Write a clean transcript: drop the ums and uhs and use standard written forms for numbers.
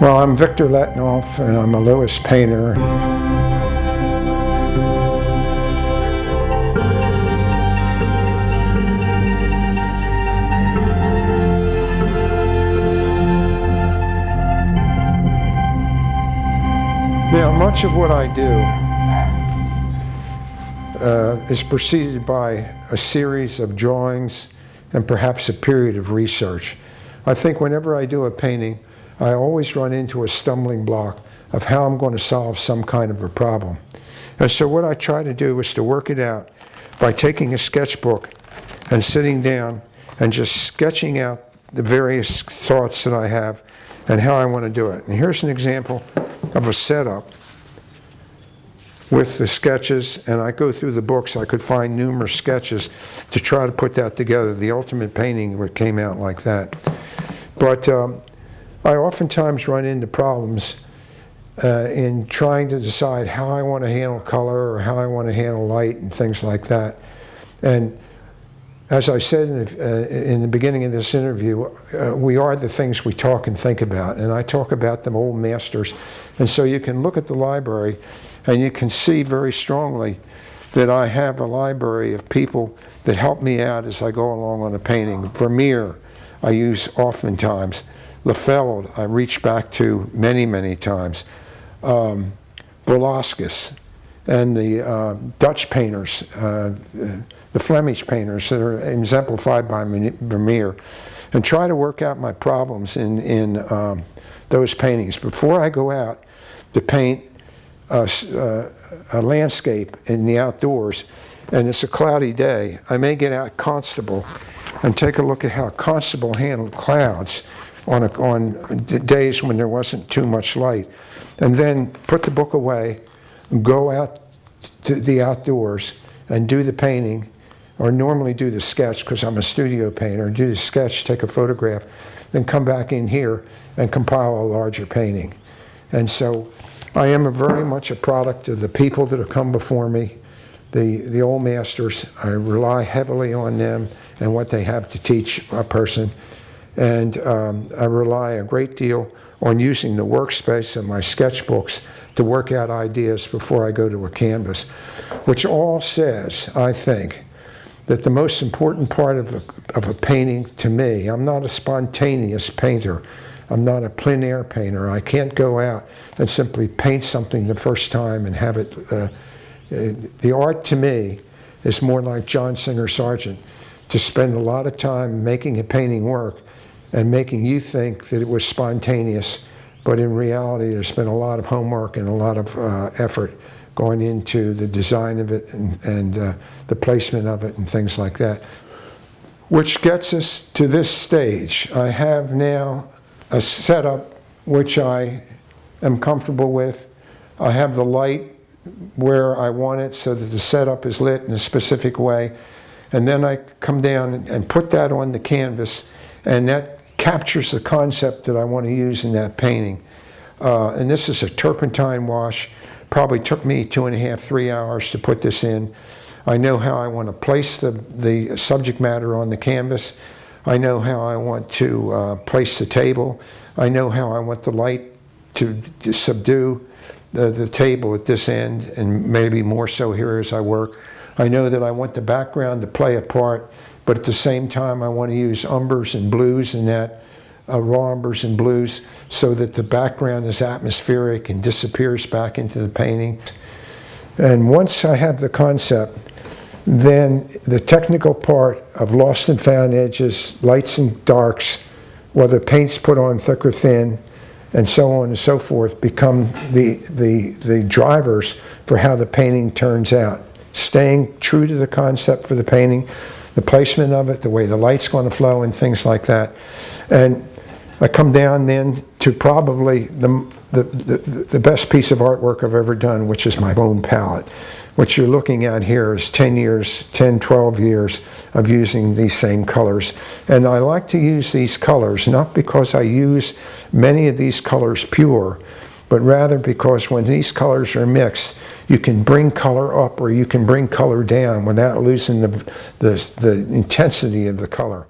Well, I'm Victor Letonoff, and I'm a Lewis painter. Now, much of what I do is preceded by a series of drawings and perhaps a period of research. I think whenever I do a painting, I always run into a stumbling block of how I'm going to solve some kind of a problem. And so what I try to do is to work it out by taking a sketchbook and sitting down and just sketching out the various thoughts that I have and how I want to do it. And here's an example of a setup with the sketches, and I go through the books. I could find numerous sketches to try to put that together. The ultimate painting came out like that. But I oftentimes run into problems in trying to decide how I want to handle color or how I want to handle light and things like that. And as I said in the beginning of this interview, we are the things we talk and think about. And I talk about them old masters. And so you can look at the library and you can see very strongly that I have a library of people that help me out as I go along on a painting. Vermeer, I use oftentimes. Lefeld, I reach back to many, many times. Velasquez and the Dutch painters, the Flemish painters that are exemplified by Vermeer, and try to work out my problems in those paintings. Before I go out to paint a landscape in the outdoors, and it's a cloudy day, I may get out Constable and take a look at how Constable handled clouds on days when there wasn't too much light, and then put the book away, go out to the outdoors and do the painting, or normally do the sketch because I'm a studio painter, do the sketch, take a photograph, then come back in here and compile a larger painting. And so I am very much a product of the people that have come before me, the old masters. I rely heavily on them and what they have to teach a person. And I rely a great deal on using the workspace of my sketchbooks to work out ideas before I go to a canvas, which all says, I think, that the most important part of a painting to me, I'm not a spontaneous painter. I'm not a plein air painter. I can't go out and simply paint something the first time and have it. The art to me is more like John Singer Sargent, to spend a lot of time making a painting work and making you think that it was spontaneous, but in reality there's been a lot of homework and a lot of effort going into the design of it and the placement of it and things like that. Which gets us to this stage. I have now a setup which I am comfortable with. I have the light where I want it so that the setup is lit in a specific way. And then I come down and put that on the canvas, and that captures the concept that I want to use in that painting. And this is a turpentine wash. Probably took me 2.5, 3 hours to put this in. I know how I want to place the subject matter on the canvas. I know how I want to place the table. I know how I want the light to subdue the table at this end, and maybe more so here as I work. I know that I want the background to play a part, but at the same time I want to use umbers and blues in that, raw umbers and blues, so that the background is atmospheric and disappears back into the painting. And once I have the concept, then the technical part of lost and found edges, lights and darks, whether paint's put on thick or thin, and so on and so forth, become the drivers for how the painting turns out. Staying true to the concept for the painting, the placement of it, the way the light's going to flow and things like that. And I come down then to probably the best piece of artwork I've ever done, which is my own palette. What you're looking at here is 10, 12 years of using these same colors. And I like to use these colors, not because I use many of these colors pure, but rather because when these colors are mixed, you can bring color up or you can bring color down without losing the intensity of the color.